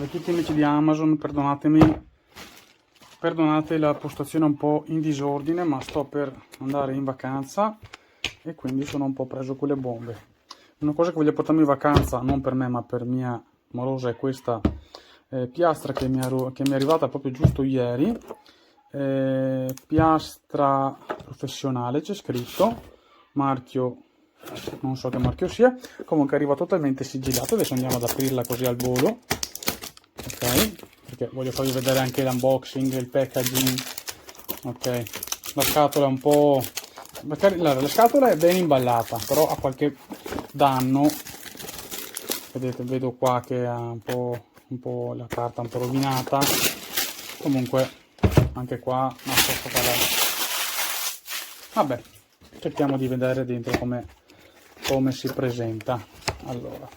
Salve a tutti amici di Amazon, perdonate la postazione un po' in disordine, ma sto per andare in vacanza e quindi sono un po' preso con le bombe. Una cosa che voglio portarmi in vacanza, non per me ma per mia morosa, è questa piastra che mi è arrivata proprio giusto ieri. Piastra professionale, c'è scritto, marchio non so che marchio sia, comunque arriva totalmente sigillato. Adesso andiamo ad aprirla così al volo, ok, perché voglio farvi vedere anche l'unboxing, il packaging. Ok, la scatola è un po', la scatola è ben imballata, però ha qualche danno. Vedete, vedo qua che ha un po' la carta un po' rovinata. Comunque anche qua non so vabbè, cerchiamo di vedere dentro come si presenta. Allora,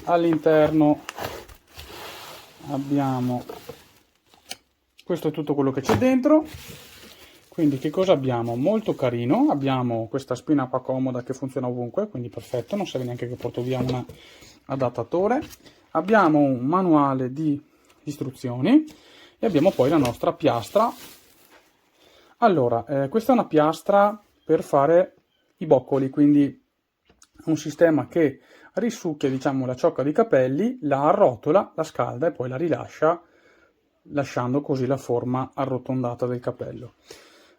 all'interno abbiamo, questo è tutto quello che c'è dentro. Quindi che cosa abbiamo? Molto carino, abbiamo questa spina qua comoda che funziona ovunque, quindi perfetto, non serve neanche che porto via un adattatore. Abbiamo un manuale di istruzioni e abbiamo poi la nostra piastra. Allora, questa è una piastra per fare i boccoli, quindi un sistema che risucchia, diciamo, la ciocca dei capelli, la arrotola, la scalda e poi la rilascia, lasciando così la forma arrotondata del capello.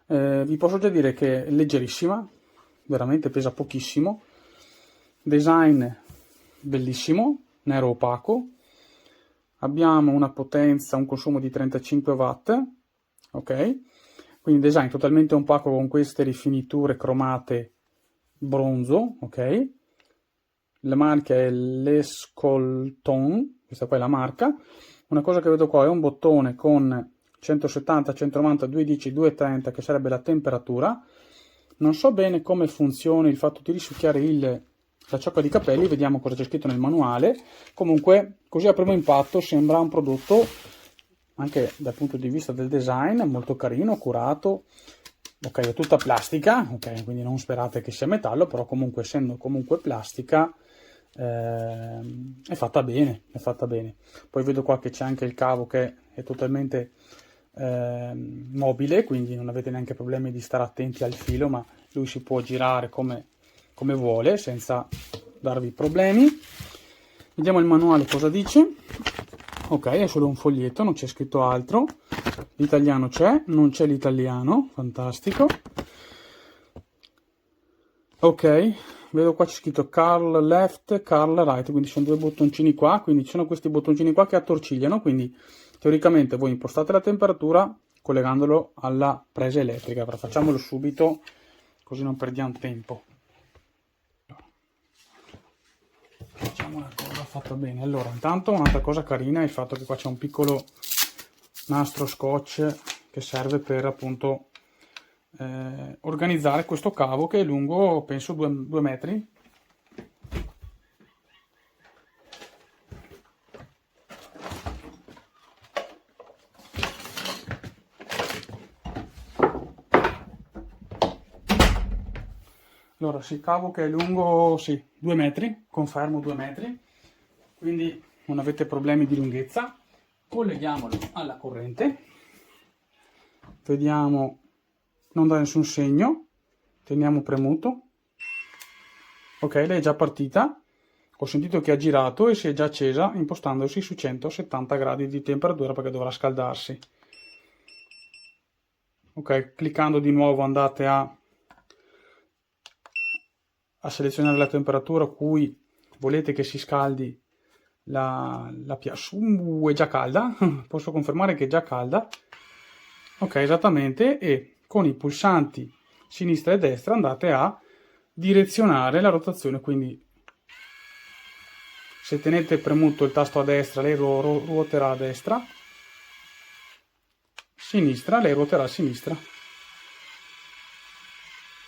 Vi posso già dire che è leggerissima, veramente pesa pochissimo, design bellissimo, nero opaco, abbiamo una potenza, un consumo di 35 watt, ok? Quindi design totalmente opaco con queste rifiniture cromate bronzo, ok? La marca è l'Escolton, questa qua è la marca. Una cosa che vedo qua è un bottone con 170, 190, 210, 230 che sarebbe la temperatura. Non so bene come funzioni il fatto di risucchiare la ciocca di capelli, vediamo cosa c'è scritto nel manuale. Comunque così a primo impatto sembra un prodotto, anche dal punto di vista del design, molto carino, curato. Ok, è tutta plastica, ok, quindi non sperate che sia metallo, però comunque essendo comunque plastica è fatta bene, è fatta bene. Poi vedo qua che c'è anche il cavo che è totalmente mobile, quindi non avete neanche problemi di stare attenti al filo, ma lui si può girare come vuole senza darvi problemi. Vediamo il manuale cosa dice. Ok, è solo un foglietto, non c'è scritto altro. L'italiano c'è, non c'è l'italiano, fantastico. Ok, vedo qua c'è scritto Carl left, Carl right, quindi sono due bottoncini qua, quindi ci sono questi bottoncini qua che attorcigliano, quindi teoricamente voi impostate la temperatura collegandolo alla presa elettrica, però facciamolo subito così non perdiamo tempo. Facciamo una cosa fatta bene. Allora, intanto un'altra cosa carina è il fatto che qua c'è un piccolo nastro scotch che serve per appunto organizzare questo cavo che è lungo penso 2 metri. Allora, sì, cavo che è lungo, sì, 2 metri, confermo 2 metri, quindi non avete problemi di lunghezza. Colleghiamolo alla corrente, vediamo, non dà nessun segno, teniamo premuto. Ok, lei è già partita, ho sentito che ha girato e si è già accesa impostandosi su 170 gradi di temperatura perché dovrà scaldarsi. Ok, cliccando di nuovo andate a selezionare la temperatura a cui volete che si scaldi la piastra. È già calda, posso confermare che è già calda. Ok, esattamente, e con i pulsanti sinistra e destra andate a direzionare la rotazione, quindi se tenete premuto il tasto a destra lei ruoterà a destra, sinistra lei ruoterà a sinistra,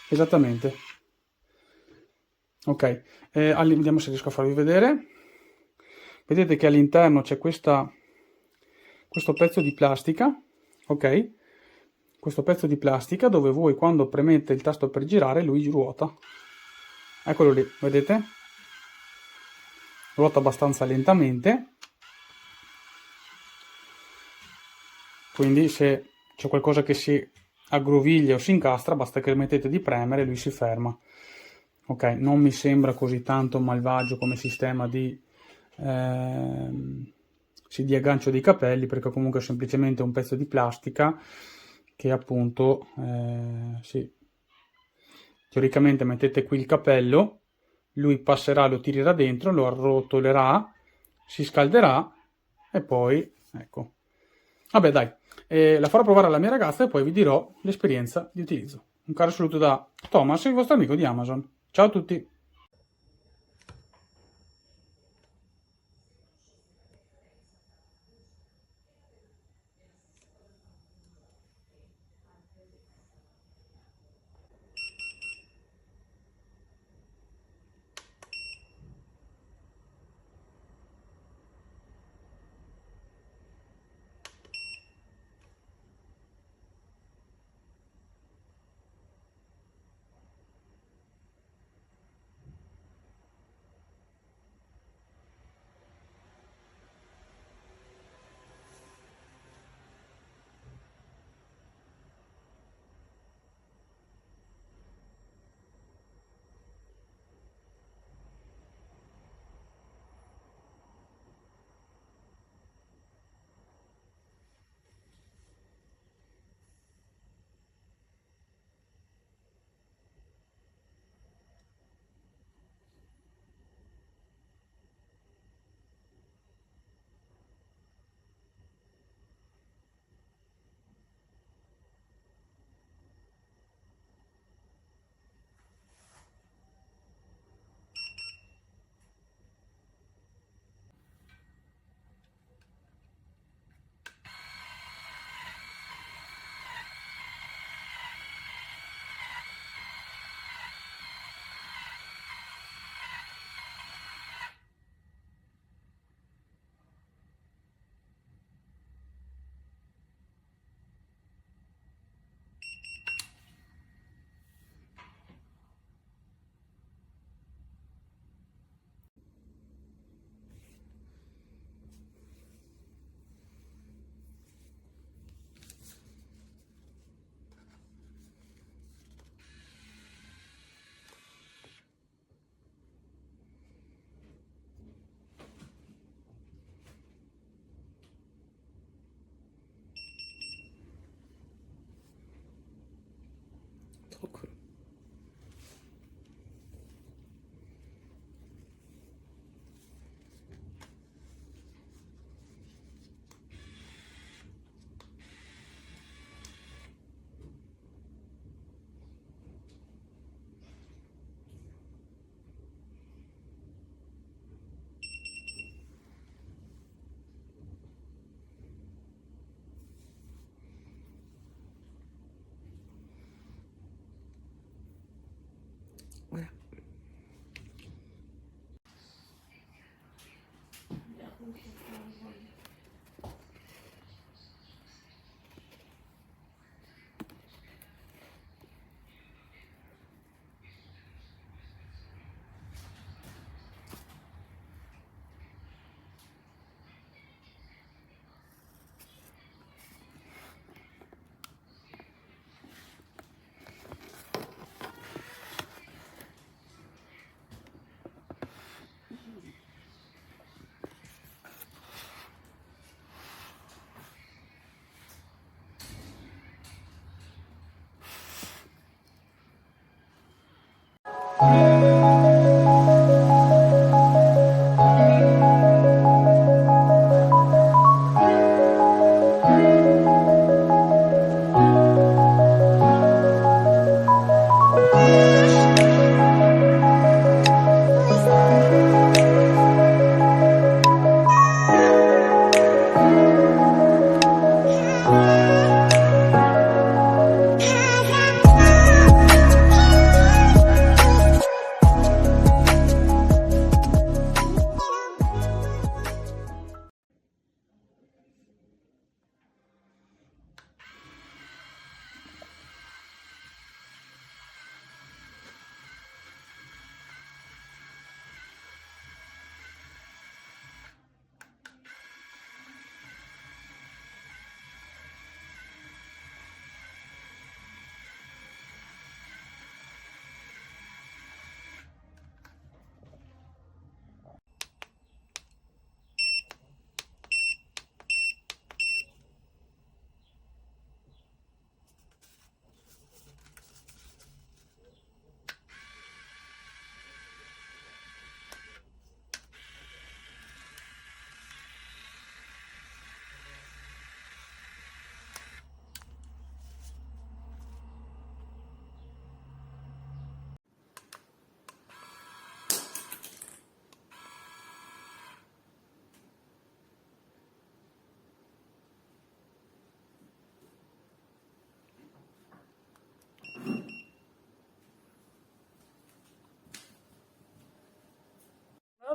esattamente. Ok, vediamo se riesco a farvi vedere. Vedete che all'interno c'è questo pezzo di plastica, ok? Questo pezzo di plastica dove voi quando premete il tasto per girare lui ruota. Eccolo lì, vedete? Ruota abbastanza lentamente. quindi se c'è qualcosa che si aggroviglia o si incastra, basta che mettete di premere e lui si ferma. Ok, non mi sembra così tanto malvagio come sistema di aggancio dei capelli, perché comunque è semplicemente un pezzo di plastica che appunto, sì, teoricamente mettete qui il capello, lui passerà, lo tirerà dentro, lo arrotolerà, si scalderà e poi, ecco. Vabbè dai, la farò provare alla mia ragazza e poi vi dirò l'esperienza di utilizzo. Un caro saluto da Thomas, il vostro amico di Amazon. Ciao a tutti!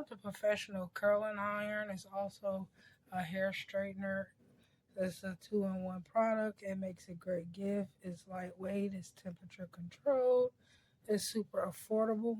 the professional curling iron. It's also a hair straightener. It's a 2-in-1 product. It makes a great gift. It's lightweight. It's temperature controlled. It's super affordable.